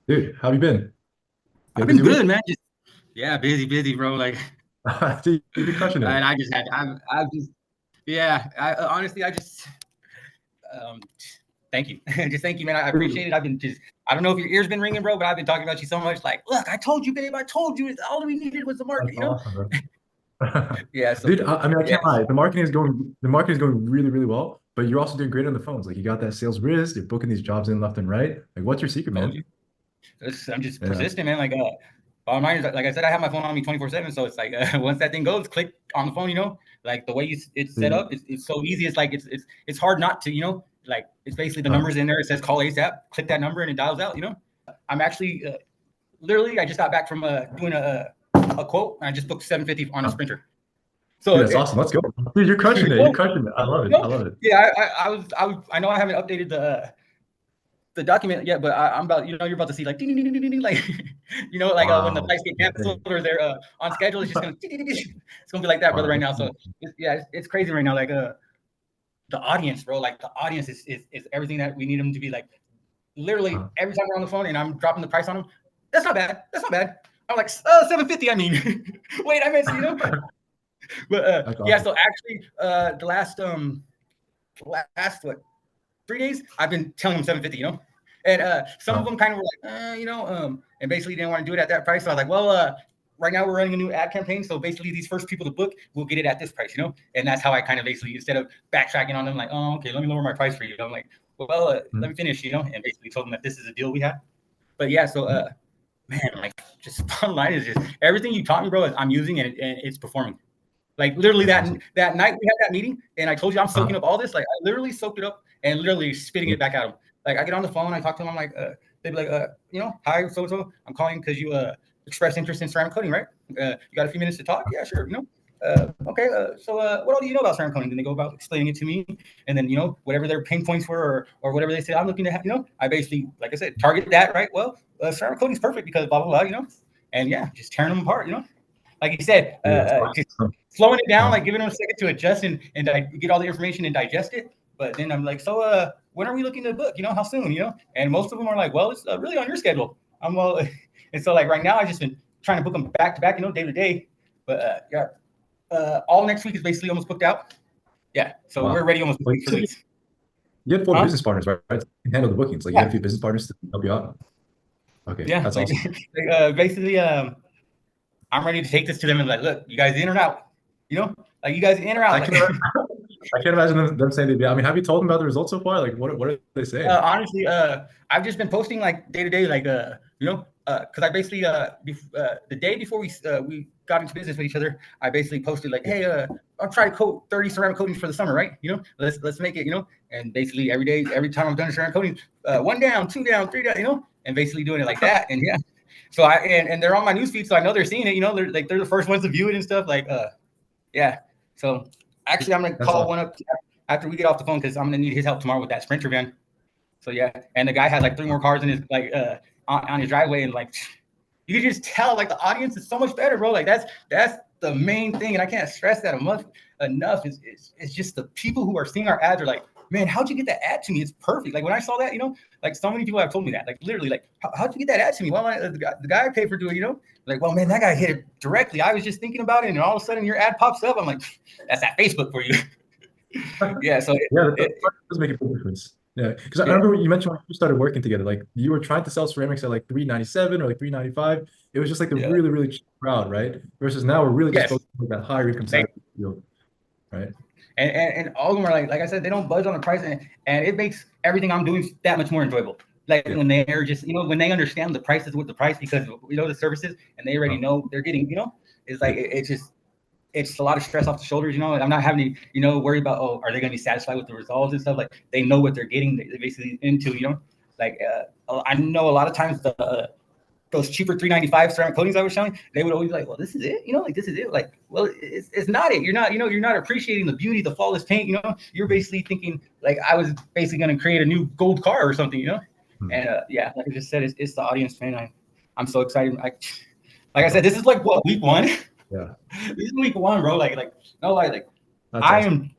Dude, how have you been? You had I've a been busy good, week? man. Just yeah, busy, bro. Like, Dude, you've been crushing it. and I just had, I've just, yeah. I honestly, I just, um, thank you, just thank you, man. I Dude, appreciate it. I've been just, I don't know if your ears been ringing, bro, but I've been talking about you so much. Like, look, I told you, babe. I told you. All we needed was the that's market, awesome, bro. Yeah. So, Dude, I mean, I yeah. can't lie. The marketing is going really, really well, but you're also doing great on the phones. Like you got that sales wrist, you're booking these jobs in left and right. Like, what's your secret, Told you. man? I'm just Yeah. persistent, man. Like, all mine is like I said, I have my phone on me 24/7. So it's like once that thing goes, click on the phone. Like the way it's set Dude, up, it's so easy. It's like it's hard not to. Like it's basically the huh. numbers in there. It says call ASAP. Click that number and it dials out. I'm actually literally I just got back from doing a quote and I just booked 750 on a Huh. sprinter. So Dude, that's awesome. Let's go. Dude, you're crushing it. You're no, crushing it. I love it. I no, love it. yeah, I know I haven't updated the document yet, but I'm about, you're about to see like, ding, ding, ding, ding, ding, like, like when the Wow. flights get canceled Insane. or they're on schedule, it's just gonna, ding, ding, ding, ding. It's gonna be like that, brother, Wow, right that's now. So cool. yeah, it's crazy right now. Like the audience, bro, like the audience is everything that we need them to be. Like literally Huh. every time we're on the phone and I'm dropping the price on them, that's not bad. That's not bad. I'm like 750. I mean, wait, I meant but That's yeah. awesome. So actually, the last what 3 days, I've been telling them 750, and some of Huh. them kind of were like, and basically didn't want to do it at that price. So I was like, well, right now we're running a new ad campaign, so basically these first people to book, we'll get it at this price, and that's how I kind of basically instead of backtracking on them, like, oh, okay, let me lower my price for you. I'm like, well, Hmm. let me finish, and basically told them that this is a deal we have. But yeah, so Hmm. man, like just bottom line is just everything you taught me, bro. I'm using it and it's performing. Like literally That's that awesome. that night we had that meeting, and I told you I'm soaking Huh. up all this. Like I literally soaked it up and literally spitting it back at them. Like I get on the phone, I talk to them. I'm like, they'd be like, hi, so so. I'm calling because you expressed interest in ceramic coating, right? You got a few minutes to talk? Yeah, sure. Okay. So what all do you know about ceramic coating? Then they go about explaining it to me, and then whatever their pain points were or whatever they say I'm looking to have. I basically, like I said, target that, right? Well, ceramic coating is perfect because blah blah blah. And yeah, just tearing them apart. Like you said, Dude, that's just awesome. slowing it down, Huh. like giving them a second to adjust and get all the information and digest it. But then I'm like, so when are we looking to book? How soon? And most of them are like, well, it's really on your schedule. I'm well, and so like right now I just been trying to book them back to back, day to day. But yeah, all next week is basically almost booked out. Yeah, so we're Wow. ready almost Well, you for the said weeks. you had four Huh? business partners, right? To handle the bookings. Like you had Yeah, a few business partners to help you out. Okay, yeah. that's Like, awesome. basically, I'm ready to take this to them and like, look, you guys in or out? Like you guys in or out? I Like can I can't imagine them saying they'd be. I mean, have you told them about the results so far? Like, what are they saying? Honestly, I've just been posting like day to day, like because I basically the day before we got into business with each other, I basically posted like, Yeah. hey, I'll try to coat 30 ceramic coatings for the summer, right? Let's make it, and basically every day, every time I've done a ceramic coating, one down, two down, three down, and basically doing it like that, and yeah. So and they're on my newsfeed, so I know they're seeing it. They're the first ones to view it and stuff. Like yeah. So actually, I'm gonna That's call awesome. one up after we get off the phone because I'm gonna need his help tomorrow with that Sprinter van. So yeah, and the guy had like three more cars in his like on his driveway, and like you can just tell like the audience is so much better, bro. Like that's the main thing, and I can't stress that enough. It's just the people who are seeing our ads are like, man, how'd you get that ad to me? It's perfect. Like when I saw that, like so many people have told me that, like literally, like how'd you get that ad to me? Well, the guy I paid for doing, like, well, man, that guy hit it directly. I was just thinking about it, and all of a sudden your ad pops up. I'm like, that's that Facebook for you. Yeah. So Yeah, that does make a big difference. Yeah, because I yeah. remember you mentioned when you started working together, like you were trying to sell ceramics at like 397 or like 395. It was just like the Yeah. really, really cheap crowd, right? Versus now we're really just Yes. focusing on that higher income side They of the field, right? and all of them are like I said, they don't budge on the price, and it makes everything I'm doing that much more enjoyable. Like Yeah. when they're just when they understand the prices with the price because the services and they already Uh, know they're getting it's yeah. like it's just it's a lot of stress off the shoulders. I'm not having to worry about, oh, are they going to be satisfied with the results and stuff. Like they know what they're getting. They're basically into like I know a lot of times those cheaper 395 ceramic coatings I was showing, they would always be like, well, this is it, like this is it. Like, well, it's not it. You're not, you're not appreciating the beauty, the flawless paint, you're basically thinking like I was basically going to create a new gold car or something, Hmm. And yeah, like I just said, it's the audience, man. I'm so excited. Like I said, this is like what week one. Yeah. This is week one, bro. Like no, like That's I awesome. am.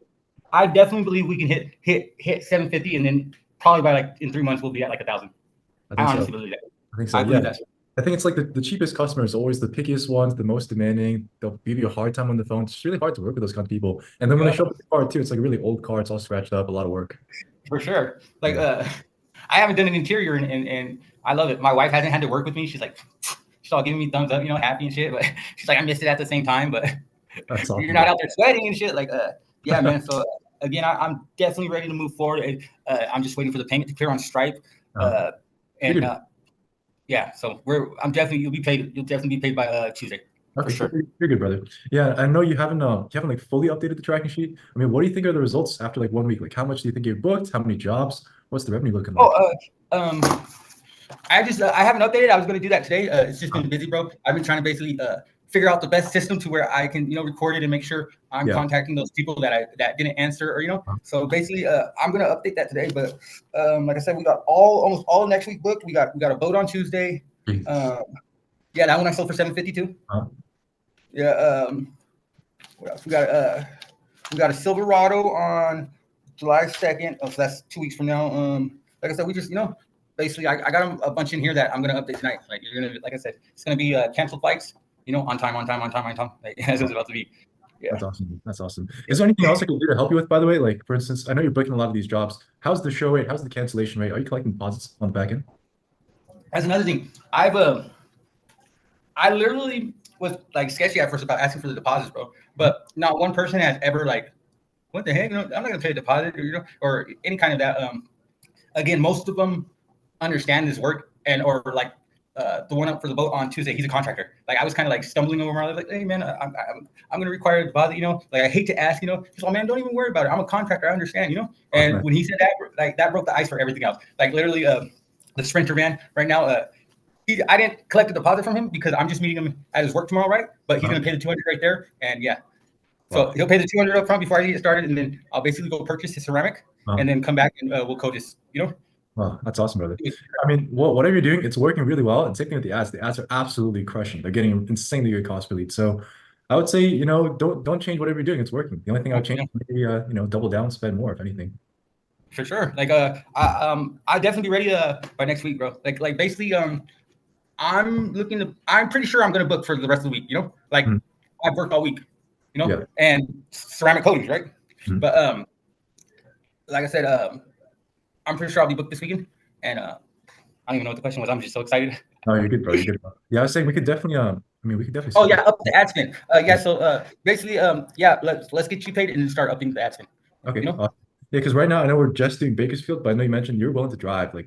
I definitely believe we can hit 750, and then probably by like in 3 months we'll be at like 1,000. I I think honestly so. believe that. I think so. I Yeah. believe that. I think it's like the cheapest customer is always the pickiest ones, the most demanding. They'll give you a hard time on the phone. It's really hard to work with those kind of people. And then when they Yeah, show up with the car too, it's like a really old car. It's all scratched up, a lot of work. for sure. Like, Yeah. I haven't done an interior, and I love it. My wife hasn't had to work with me. She's like, she's all giving me thumbs up, happy and shit. But she's like, I missed it at the same time. But That's you're awesome, not bro. out there sweating and shit. Like, yeah, man. So again, I'm definitely ready to move forward. I'm just waiting for the payment to clear on Stripe. Uh, And you're good. yeah, so I'm definitely you'll be paid. You'll definitely be paid by Tuesday for Okay, sure. you're good, brother. Yeah, I know you haven't like fully updated the tracking sheet. I mean, what do you think are the results after like 1 week? Like, how much do you think you've booked? How many jobs? What's the revenue looking like? Oh, I haven't updated. I was going to do that today. It's just Uh, been busy, bro. I've been trying to basically figure out the best system to where I can record it and make sure I'm yeah. contacting those people that didn't answer or. So basically, I'm going to update that today. But like I said, we got almost all next week booked. We got a boat on Tuesday. Jesus. Yeah, that one I sold for 752. Uh, Yeah. What else? We got a Silverado on July 2nd. Oh, so that's 2 weeks from now. Like I said, we just basically I got a bunch in here that I'm gonna update tonight. Like you're gonna, like I said, it's gonna be canceled flights. On time, on time, on time, on time. Like as it's about to be. Yeah. that's awesome. That's awesome. Is there anything else I can do to help you with, by the way? Like, for instance, I know you're booking a lot of these jobs. How's the show rate? How's the cancellation rate? Are you collecting deposits on the back end? That's another thing. I literally was like sketchy at first about asking for the deposits, bro. But not one person has ever like, what the heck? I'm not gonna pay a deposit or any kind of that. Again, most of them understand this work or like the one up for the boat on Tuesday. He's a contractor. Like I was kind of like stumbling over my life, like, hey man, I'm gonna require a deposit. Like I hate to ask. He's like, man, don't even worry about it. I'm a contractor. I understand. And Nice. when he said that, like that broke the ice for everything else. Like literally, the Sprinter van right now. I didn't collect a deposit from him because I'm just meeting him at his work tomorrow, right? But he's Uh, gonna pay the 200 right there, and yeah. So wow. he'll pay the 200 up front before I get started, and then I'll basically go purchase his ceramic, Uh, and then come back and we'll coat his. wow, that's awesome, brother. I mean, whatever you're doing, it's working really well. And same thing with the ads. The ads are absolutely crushing. They're getting insanely good cost per lead. So I would say, don't change whatever you're doing. It's working. The only thing I would change Yeah, is maybe double down, spend more, if anything. for sure. Like I definitely be ready by next week, bro. Like basically I'm pretty sure I'm gonna book for the rest of the week. Like Mhm. I've worked all week. Yeah. And ceramic coatings, right? Mhm. But like I said, I'm pretty sure I'll be booked this weekend, and I don't even know what the question was. I'm just so excited. No, you're good, bro. You're good, bro. Yeah, I was saying we could definitely, I mean, we could definitely Oh set yeah, this. up the ad spend. Yeah, Yeah. so basically, yeah, let's get you paid and then start upping the ad spend. You Okay. know? Yeah, because right now I know we're just doing Bakersfield, but I know you mentioned you're willing to drive, like,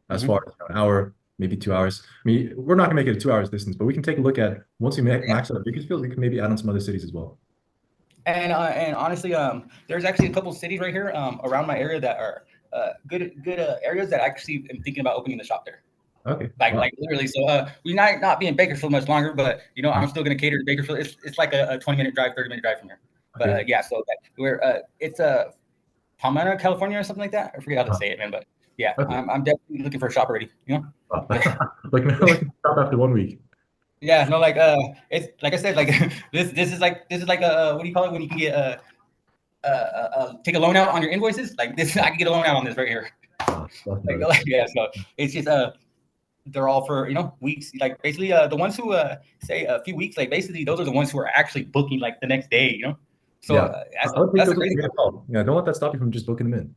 as Mm-hmm. far as an hour, maybe 2 hours. I mean, we're not gonna make it a 2 hours distance, but we can take a look at once we Yeah. max out Bakersfield, we can maybe add on some other cities as well. And honestly, there's actually a couple cities right here around my area that are good areas that I actually am thinking about opening the shop there. Okay. Like Wow. like literally. So we might not be in Bakersfield much longer, but I'm still gonna cater to Bakersfield. It's like a 20-minute drive, 30-minute drive from here. But Okay. yeah, so we're it's Palmyra, California, or something like that. I forget how to say it, man. But yeah, Okay. I'm definitely looking for a shop already. Wow. Like no, like stop after 1 week. Yeah, no, like it's like I said, like this is like what do you call it when you can get take a loan out on your invoices? Like this, I can get a loan out on this right here. That's Like, better. yeah, so it's just they're all for weeks. Like basically the ones who say a few weeks, like basically those are the ones who are actually booking like the next day. So Yeah. I would think that's those the are crazy pretty part. good call. Yeah, don't let that stop you from just booking them in.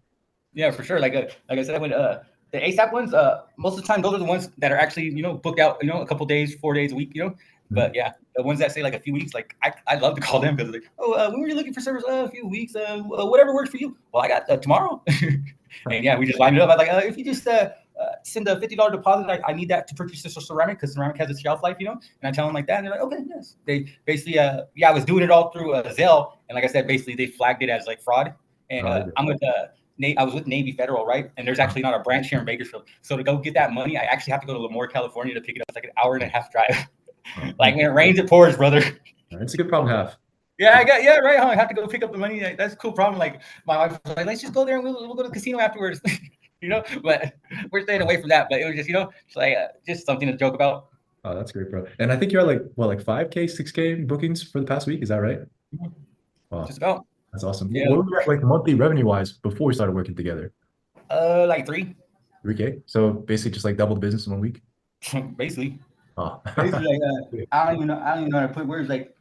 Yeah, for sure. Like I said, when the ASAP ones, most of the time those are the ones that are actually booked out, a couple days, 4 days a week, Mhm. But yeah, the ones that say like a few weeks, like I'd love to call them because like, oh, when were you looking for service? A few weeks, whatever works for you. Well, I got tomorrow, and yeah, we just lined it up. I was like, if you just send a $50 deposit, I need that to purchase this ceramic because ceramic has a shelf life, And I tell them like that, and they're like, okay, yes. They basically, yeah, I was doing it all through Zelle, and like I said, basically they flagged it as like fraud, and Oh, you're I'm with I was with Navy Federal, right? And there's actually not a branch here in Bakersfield. So to go get that money, I actually have to go to Lemoore, California to pick it up. It's like an hour and a half drive. Like when it rains, it pours, brother. it's a good problem to have. Yeah, right. Huh? I have to go pick up the money. Like, that's a cool problem. Like my wife was like, let's just go there and we'll go to the casino afterwards. But we're staying away from that. But it was just, it's like just something to joke about. Oh, that's great, bro. And I think you're at like what, like 5K, 6K bookings for the past week. Is that right? Just Wow, about. that's awesome. Yeah. What were we at like monthly revenue wise before we started working together? Like 3. 3K. So basically just like double the business in 1 week. Basically, Oh. basically, like I don't even know how to put words. Like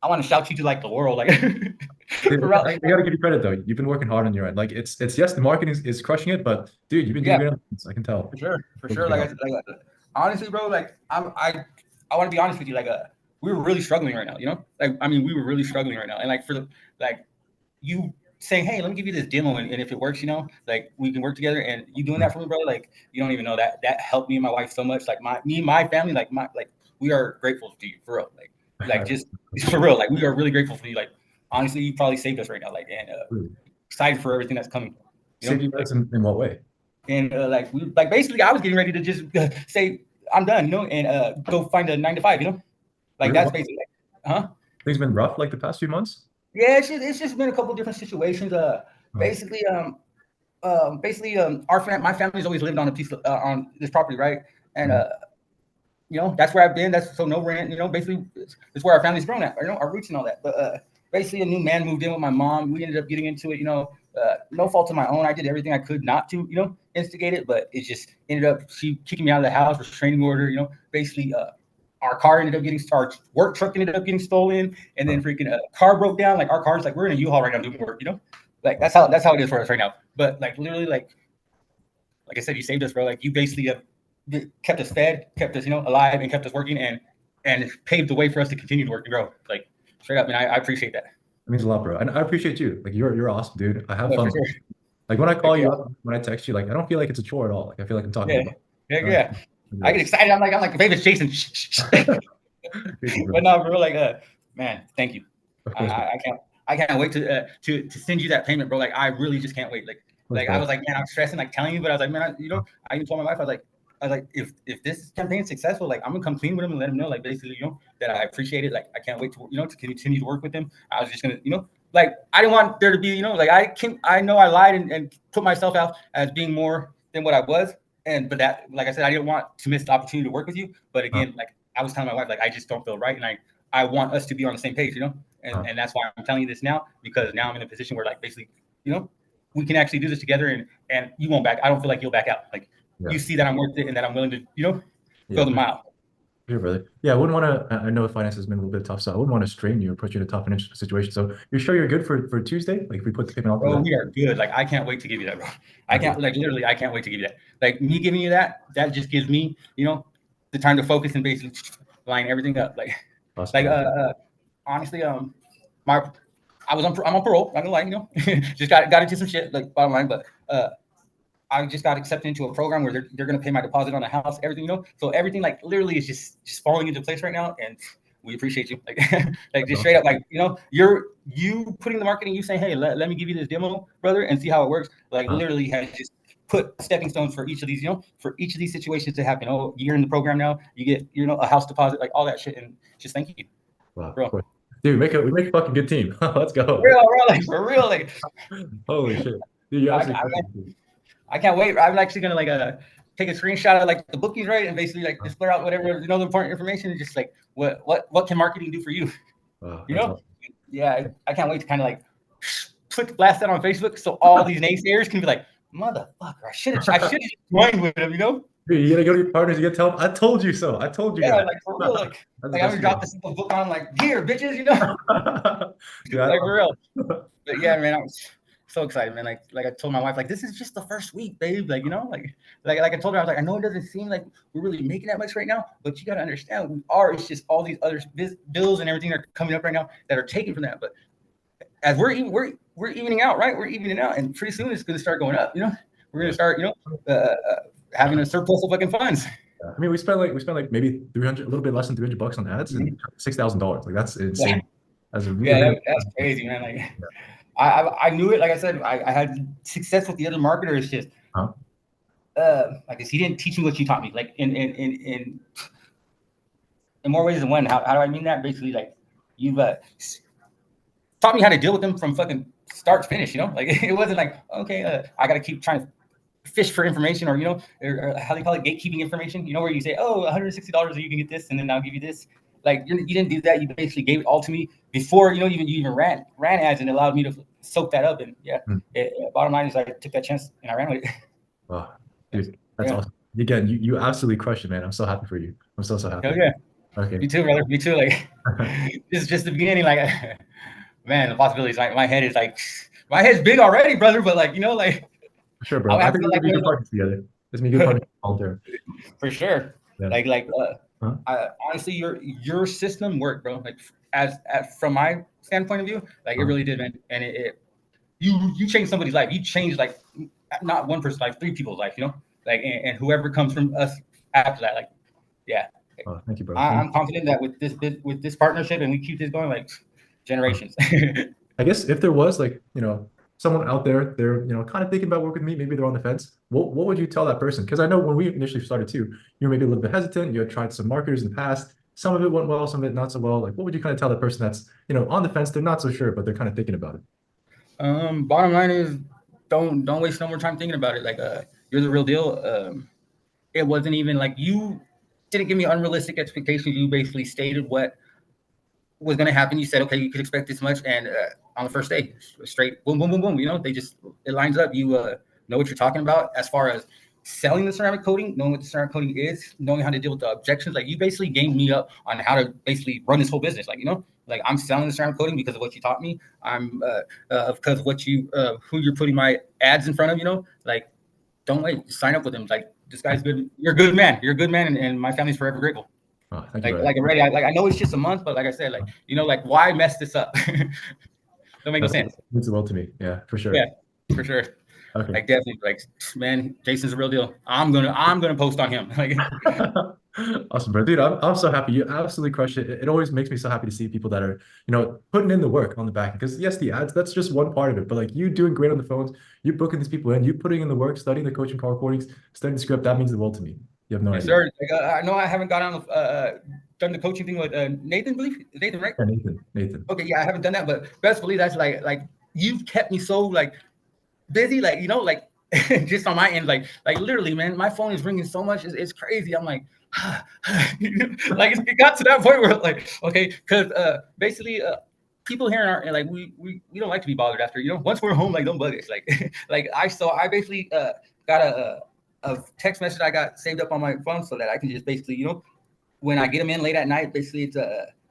I want to shout you to like the world, like Dude, for real, like I gotta give you credit though. You've been working hard on your end. Like it's yes, the marketing is crushing it, but dude, you've been doing yeah, great. I can tell. for Don't sure. keep it Like, up. honestly, bro, like I want to be honest with you. Like, we were really struggling right now. You know, like I mean, we were really struggling right now, and like for the like you saying, hey, let me give you this demo, and if it works, you know, like we can work together, and you doing that for me, bro. Like you don't even know that helped me and my wife so much. Like my family, like we are grateful to you for real. Like just for real, like we are really grateful for you. Like honestly, you probably saved us right now. Like and excited for everything that's coming. You Save know, you guys in what way? and like we like basically I was getting ready to just say I'm done, you know, and go find a 9 to 5, you know, like Really? that's basically, huh? Things been rough like the past few months? Yeah, it's just been a couple of different situations. Oh. Basically, my family's always lived on a piece of, on this property, right? And Mhm. you know, that's where I've been. That's so no rent. You know, basically, it's where our family's grown at. You know, our roots and all that. But basically, a new man moved in with my mom. We ended up getting into it. You know, no fault of my own. I did everything I could not to, you know, instigate it. But it just ended up she kicking me out of the house, restraining order. You know, basically, our car ended up getting our work truck ended up getting stolen, and then freaking car broke down. Like our car's like we're in a U-Haul right now doing work. You know, like that's how it is for us right now. But like literally, like I said, you saved us, bro. Like you basically have kept us fed, kept us, you know, alive, and kept us working, and paved the way for us to continue to work and grow. Like straight up, man, I appreciate that. It means a lot, bro. And I appreciate you. Like you're awesome, dude. I have Yeah, for fun. sure. Like when I Like, call yeah, you up, when I text you, like I don't feel like it's a chore at all. Like I feel like I'm talking to yeah, you. Bro. yeah, All right. yeah. I get excited. I'm like, babe, it's Jason. Thank you, But bro. no, bro, like, man, thank you. Of I, course, bro. I, I can't, I can't wait to send you that payment, bro. Like, I really just can't wait. Of course, I bro. was like, man, I'm stressing, like telling you, but I was like, man, you know, I even told my wife, I was like, if this campaign is successful, like I'm gonna come clean with him and let him know, like basically, you know, that I appreciate it. Like I can't wait to, you know, to continue to work with him. I was just gonna, you know, like I didn't want there to be, you know, like I know I lied and put myself out as being more than what I was, but that, like I said, I didn't want to miss the opportunity to work with you. But Uh, again, like I was telling my wife, like I just don't feel right, and I want us to be on the same page, you know, and that's why I'm telling you this now, because now I'm in a position where like basically, you know, we can actually do this together, and you won't back. I don't feel like you'll back out. Like yeah, you see that I'm worth it and that I'm willing to, you know, yeah, go the for mile. sure, brother. Yeah, I wouldn't want to. I know finance has been a little bit tough, so I wouldn't want to strain you or put you in a tough financial situation. So you're sure you're good for Tuesday? Like if we put the payment out Bro, today? we are good. Like I can't wait to give you that, bro. I Okay. can't like literally I can't wait to give you that. Like me giving you that just gives me, you know, the time to focus and basically line everything up. Awesome, Like brother. honestly, my I'm on parole, not gonna lie, you know. Just got into some shit, like bottom line, but I just got accepted into a program where they're gonna pay my deposit on the house, everything, you know. So everything like literally is just falling into place right now, and we appreciate you. Like like That's just straight awesome. up, like you know, you putting the marketing, you saying, hey, let me give you this demo, brother, and see how it works. Like Uh, literally has just put stepping stones for each of these, you know, for each of these situations to happen. Oh, you're in the program now, you get, you know, a house deposit, like all that shit, and just thank you, wow, of bro. course. Dude, we make a fucking good team. Let's For go. real, bro, like for real, like Holy shit. Dude, you're I, absolutely I, crazy, dude. I can't wait. I'm actually gonna like take a screenshot of like the bookings, right, and basically like Uh, just clear out whatever, you know, the important information, and just like what can marketing do for you, you that's know? awesome. Yeah, I can't wait to kind of like blast that on Facebook so all these naysayers can be like, motherfucker, I should have joined with him, you know? Dude, you gotta go to your partners, you gotta tell them, I told you so. I told you Yeah, guys. like for real, That's the like I'm best gonna drop feeling. this book on like here, bitches, you know? Dude, I Like for love real. it. But yeah, man, I'm so excited, man. Like I told my wife, like this is just the first week, babe. Like you know, like I told her, I was like, I know it doesn't seem like we're really making that much right now, but you got to understand, we are. It's just all these other bills and everything that are coming up right now that are taken from that. But as we're evening out, right? We're evening out, and pretty soon it's going to start going up. You know, we're going Yeah. to start, you know, having a surplus of fucking funds. I mean, we spent like maybe 300, a little bit less than $300 on ads and Mhm. $6,000. Like that's Yeah, insane. That's a yeah, really, that's crazy, man. Like I knew it. Like I said, I had success with the other marketer. It's just huh? like this, he didn't teach me what you taught me. Like in more ways than one. How do I mean that? Basically, like you've taught me how to deal with them from fucking start to finish. You know, like it wasn't like okay, I got to keep trying to fish for information, or you know, or how they call it, gatekeeping information. You know, where you say, oh, $160, you can get this, and then I'll give you this. Like you didn't do that. You basically gave it all to me before, you know, you even ran ads, and it allowed me to soak that up. And yeah, Hmm. bottom line is I took that chance and I ran with it. Wow. Dude, that's Yeah. awesome. Again, you absolutely crushed it, man. I'm so happy for you. I'm so Hell happy. yeah. Okay. Me too, brother. Me too. Like this is just the beginning. Like man, the possibilities. Like my head is like my head's big already, brother. But like like Sure, I bro. would I have to think get we're gonna like be one good of partners together. Let's be good those partners all there. for sure. Yeah. Like Huh? honestly, your system worked, bro. Like as from my standpoint of view, like it Huh? really did, man. And you changed somebody's life. You changed like not one person's life, three people's life. Like and whoever comes from us after that, like yeah. Oh, thank you, bro. Thank I'm confident that with this partnership and we keep this going like you. generations. I guess if there was like, someone out there, they're, kind of thinking about working with me, maybe they're on the fence. What would you tell that person? Because I know when we initially started too, you were maybe a little bit hesitant. You had tried some marketers in the past. Some of it went well, some of it not so well. Like, what would you kind of tell that person that's, on the fence? They're not so sure, but they're kind of thinking about it. Bottom line is don't waste no more time thinking about it. Like you're the real deal. It wasn't even like you didn't give me unrealistic expectations. You basically stated what was going to happen. You said, okay, you could expect this much, and on the first day, straight boom, boom, boom, boom. They just it lines up. You know what you're talking about as far as selling the ceramic coating, knowing what the ceramic coating is, knowing how to deal with the objections. Like you basically gained me up on how to basically run this whole business. Like I'm selling the ceramic coating because of what you taught me. I'm because of what you who you're putting my ads in front of. Like don't wait, sign up with him. Like this guy's good. You're a good man. You're a good man, and my family's forever grateful. Oh, thank you, Like brother. like already, I know it's just a month, but like I said, like like why mess this up? Don't make no That sense. means the world to me. Yeah, for Yeah, sure. for sure. Okay. Like definitely, like man, Jason's a real deal. I'm gonna post on him. Like Awesome, bro. Dude, I'm so happy. You absolutely crushed it. It always makes me so happy to see people that are, putting in the work on the back. Because yes, the ads, that's just one part of it. But like you doing great on the phones, you booking these people in, you putting in the work, studying the coaching call recordings, studying the script, that means the world to me. You have no yes, idea. sir. Like, I know I haven't got on done the coaching thing with Nathan. Believe Nathan, right? Yeah, Nathan. Nathan. Okay, yeah, I haven't done that, but best believe that's like you've kept me so like busy, like like just on my end, like literally, man, my phone is ringing so much, it's crazy. I'm like, like it got to that point where like, okay, because basically, people here are like we don't like to be bothered after once we're home, like don't bug us, like like I basically got a text message I got saved up on my phone so that I can just basically when I get them in late at night, basically it's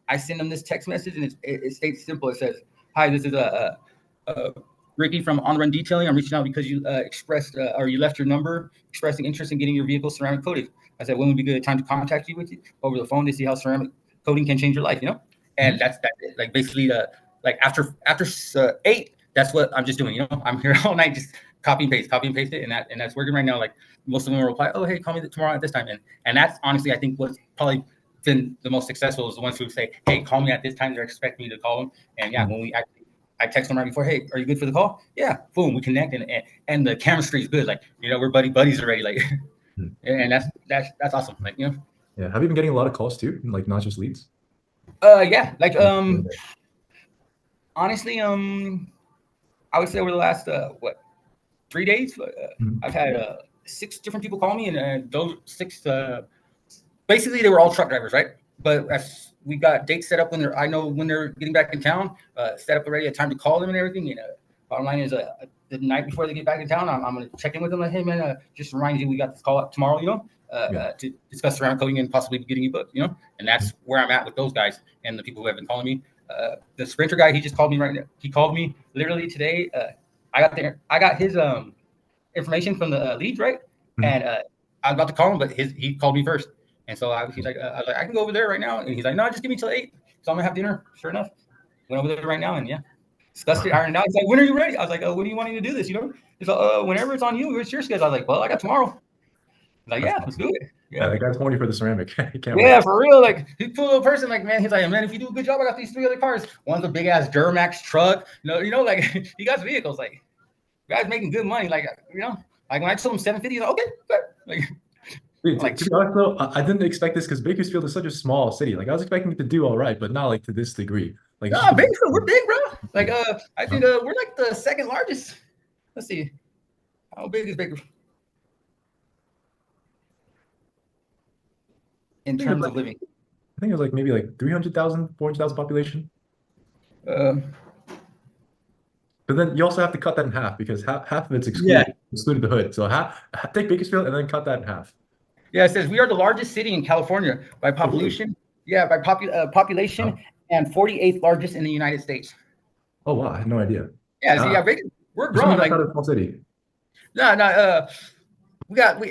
I send them this text message and it states simple. It says, "Hi, this is Ricky from On Run Detailing. I'm reaching out because you expressed or you left your number expressing interest in getting your vehicle ceramic coated. I said, when would be a good time to contact you with you over the phone to see how ceramic coating can change your life, And Mhm. that's it. Like basically the like after 8, that's what I'm just doing. I'm here all night just copy and paste it, and that's working right now. Like most of them will reply, oh hey, call me tomorrow at this time, and that's honestly I think what's probably been the most successful is the ones who say, hey, call me at this time. They're expecting me to call them, and yeah, when we actually I text them right before, hey, are you good for the call? Yeah, boom, we connect, and the chemistry is good. Like we're buddies already. Like, Mhm. and that's awesome. Like Yeah. Have you been getting a lot of calls too? Like not just leads? yeah, like honestly, I would say over the last what 3 days, Mhm. I've had 6 different people call me, and those 6 basically they were all truck drivers, right? But as we got dates set up I know when they're getting back in town, set up already a time to call them and everything. And bottom line is the night before they get back in town, I'm gonna check in with them like, hey man, just remind you we got this call up tomorrow, Yeah. to discuss ceramic coating and possibly getting you booked, and that's where I'm at with those guys and the people who have been calling me. The sprinter guy, he just called me right now. He called me literally today. I got his information from the leads, right? Mhm. And I was about to call him, but he called me first. And so he's like, I was like, I can go over there right now. And he's like, no, just give me till 8. So I'm gonna have dinner. Sure enough, went over there right now, and yeah, discussed it, ironed out. He's like, when are you ready? I was like, when are you wanting to do this? He's like, whenever it's on you. It's your schedule. I was like, well, I got tomorrow. He's like, That's yeah, let's awesome. do it. Yeah, Yeah. that guy's horny for the ceramic. He can't wait. Yeah, for real. Like he's a cool little person. Like, man, he's like, man, if you do a good job, I got these 3 other cars. One's a big ass Duramax truck. Like he got vehicles. Like, guys making good money. Like, like when I told him 750, he's like, okay, good. Like, Dude, like to be honest though, I didn't expect this because Bakersfield is such a small city. Like I was expecting it to do all right, but not like to this degree. Like it's nah, just Bakersfield, we're big, bro. Like, I huh? think we're like the second largest. Let's see, how big is Bakersfield I in think it's terms like of living? I think it was like maybe like 300,000, 400,000 population. Um, But then you also have to cut that in half because half of it's yeah, excluded the hood. So take Bakersfield and then cut that in half. Yeah, it says we are the largest city in California by Oh, really? population. Yeah, by population, Oh, and 48th largest in the United States. oh wow, I had no idea. Yeah, so yeah, Ah, we're for some growing. reason I Like, thought it was a small city. no, no,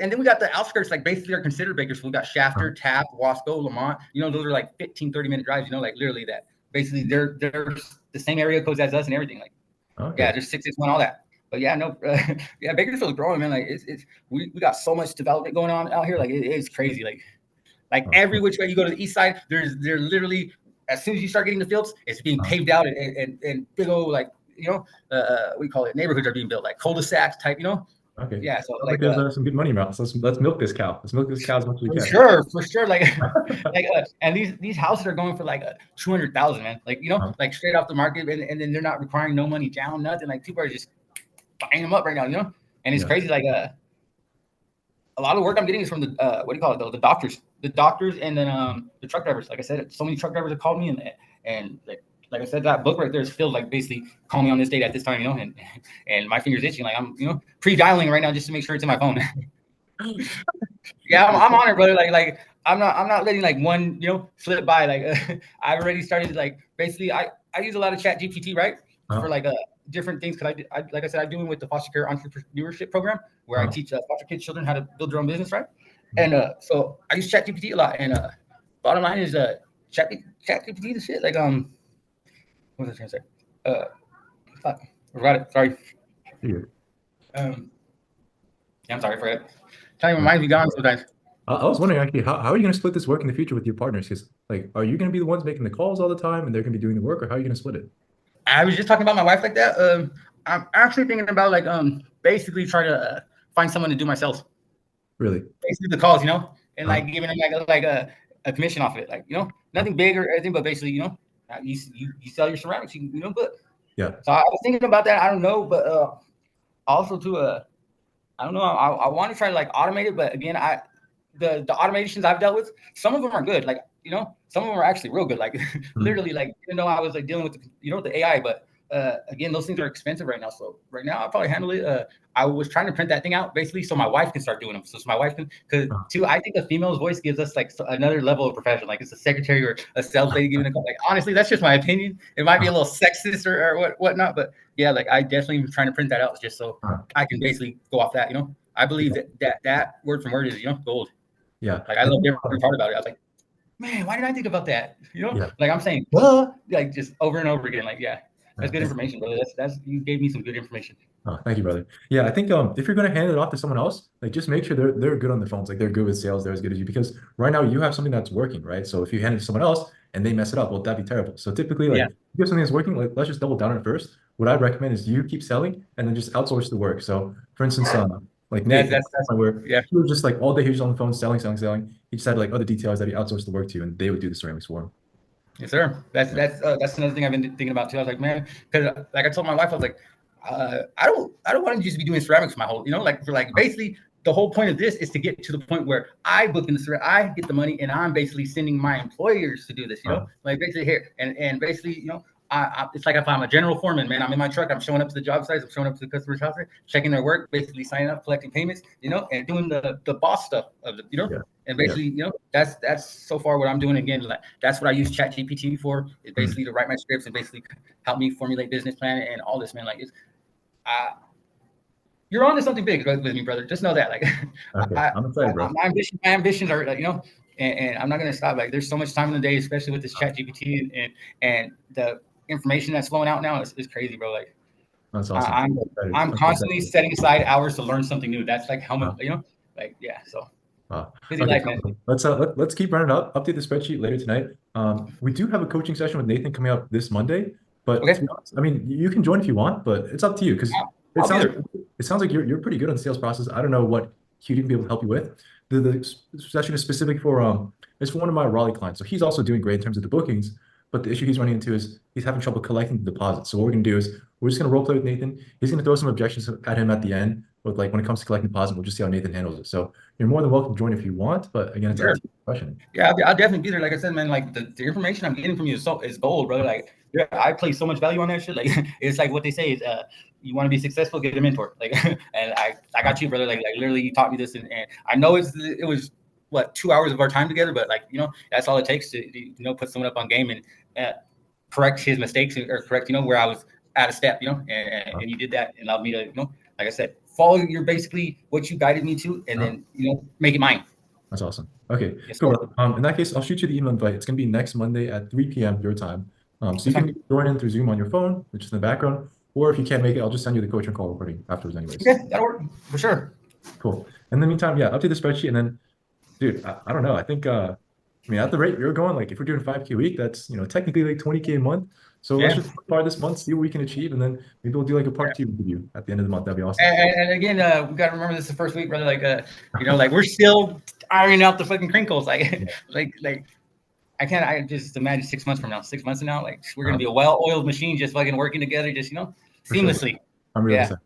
and then we got the outskirts, like basically are considered Bakersfield. We got Shafter, Oh, Taft, Wasco, Lamont. You know, those are like 15, 30-minute drives, you know, like literally that. Basically, they're the same area codes as us and everything. Like, yeah, okay. there's 661, all that. But yeah, no, yeah, Bakersfield's growing, man. Like, we got so much development going on out here. Like, it's crazy. Like Oh, every cool. which way you go to the east side, they're literally, as soon as you start getting the fields, it's being Oh, paved out, and big old, like, you know, we call it, neighborhoods are being built, like cul-de-sacs type, you know. okay. Yeah, so Sounds like like there's some good money around. So let's milk this cow. Let's milk this cow as much as we can. for sure, like and these houses are going for like 200,000, man. Like, you know, Oh, like straight off the market, and then they're not requiring no money down, nothing. Like people are just buying them up right now, you know. And it's yeah. crazy, like a lot of the work I'm getting is from the what do you call it though? The doctors, and then the truck drivers. Like I said, so many truck drivers have called me, and like I said, that book right there is filled, like basically call me on this date at this time, you know, and my fingers itching, like I'm, you know, pre-dialing right now just to make sure it's in my phone. Yeah, I'm on it, brother. Like I'm not letting like one, you know, slip by. Like I already started, like basically I use a lot of Chat GPT, right, for Oh, like different things, because I like I said, I do it with the foster care entrepreneurship program where I oh, teach foster kids children how to build their own business, right? And so I use Chat GPT a lot. And bottom line is Chat GPT the shit. Like what was I trying to say? Uh, fuck, I forgot it. Sorry. yeah. Um, yeah, I'm sorry for it. Tell you, my Oh. mind's be gone sometimes. I was wondering actually, how are you going to split this work in the future with your partners? Because like, are you going to be the ones making the calls all the time, and they're going to be doing the work, or how are you going to split it? I was just talking about my wife like that. I'm actually thinking about like basically trying to find someone to do my sales, Really? basically the calls, you know, and Huh? like giving them like a commission off it, like, you know, Huh? nothing big or anything, but basically, you know, you sell your ceramics, you know, but Yeah. so I was thinking about that. I don't know, but also to I don't know. I want to try to like automate it, but again, the automations I've dealt with, some of them are good. Like, you know, some of them are actually real good. Like Mhm. literally, like, even though I was like dealing with the AI, but again, those things are expensive right now. So right now, I'll probably handle it. I was trying to print that thing out basically so my wife can start doing them. So my wife can, because Huh. too, I think a female's voice gives us like another level of profession. Like it's a secretary or a sales lady giving a call. Like honestly, that's just my opinion. It might be a Huh. little sexist or whatnot, but yeah, like I definitely am trying to print that out just so Huh. I can basically go off that. You know, I believe Yeah. that word from word is, you know, gold. Yeah. Like I I loved think. every part about it. I was like, man, why did I think about that? You know, Yeah. like I'm saying, like just over and over again. Like, yeah, that's good Thank information, brother. That's you gave me some good information. Oh, thank you, brother. Yeah, I think if you're gonna hand it off to someone else, like just make sure they're good on the phones, like they're good with sales, they're as good as you. Because right now you have something that's working, right? So if you hand it to someone else and they mess it up, well, that'd be terrible. So typically, like Yeah, if you have something that's working, like let's just double down on it first. What I'd recommend is you keep selling and then just outsource the work. So for instance, like that's Nate, that's that's where yeah. he was just like all day he was on the phone selling, selling, selling. He just had like other details that he outsourced the work to, and they would do the ceramics for him. Yes, sir. Yeah. That's another thing I've been thinking about too. I was like, man, because like I told my wife, I was like, I don't want to just be doing ceramics my whole, you know, like for like basically the whole point of this is to get to the point where I book in the ceramic, I get the money, and I'm basically sending my employers to do this, you know, like basically here and basically, you know, it's like if I'm a general foreman, man, I'm in my truck, I'm showing up to the job sites, I'm showing up to the customer's house, checking their work, basically signing up, collecting payments, you know, and doing the boss stuff of the, you know, Yeah. and Yeah. basically, you know, that's so far what I'm doing. Again, like that's what I use Chat GPT for, is Hmm. basically to write my scripts and basically help me formulate business plan and all this, man. Like it's uh, you're on to something big with me, brother. Just know that. Like Okay. I'm excited, bro. my ambitions are like, you know, and I'm not gonna stop. Like there's so much time in the day, especially with this Uh, Chat GPT and the information that's flowing out now is crazy, bro. Like That's I, awesome. I'm I'm excited. I'm I'm so constantly excited. setting aside hours to learn something new. That's like how much, Uh, you know, like yeah. So busy Okay, life, man. so let's keep running up. Update the spreadsheet later tonight. We do have a coaching session with Nathan coming up this Monday, but to Okay, be honest, I mean, you can join if you want, but it's up to you because it I'll be sounds there. it sounds like you're pretty good on the sales process. I don't know what Hugh can be able to help you with. The session is specific for it's for one of my Raleigh clients, so he's also doing great in terms of the bookings. But the issue he's running into is he's having trouble collecting the deposits. So what we're gonna do is we're just gonna role play with Nathan. He's gonna throw some objections at him at the end, with like when it comes to collecting deposit, we'll just see how Nathan handles it. So you're more than welcome to join if you want, but again, it's up Sure. to you. Question. Yeah, I'll definitely be there. Like I said, man, like the information I'm getting from you is gold, brother. Like yeah, I place so much value on that shit. Like it's like what they say is you want to be successful, get a mentor. Like and I got you, brother. Like literally you taught me this and I know it was what 2 hours of our time together, but like that's all it takes to put someone up on game and correct his mistakes or correct where I was out of step, and you did that and allowed me to like I said, follow your basically what you guided me to, and then make it mine. That's awesome. Okay, Yes, cool, sir. bro. In that case, I'll shoot you the email invite. It's gonna be next Monday at 3 p.m. your time. So you can join in through Zoom on your phone, which is in the background, or if you can't make it, I'll just send you the coaching call recording afterwards anyways. Okay, that'll work for sure. Cool. In the meantime, yeah, update the spreadsheet, and then, dude, I don't know. I think I mean, at the rate you're going, like if we're doing 5K a week, that's technically like 20K a month. So let's just start this month, see what we can achieve, and then maybe we'll do like a part 2 review at the end of the month. That'd be awesome. And again, we got to remember this is the first week, brother. Like, like we're still ironing out the fucking crinkles. Like, like I can't. I just imagine 6 months from now, like we're gonna be a well-oiled machine, just fucking working together, just seamlessly. Sure. I'm really yeah. excited.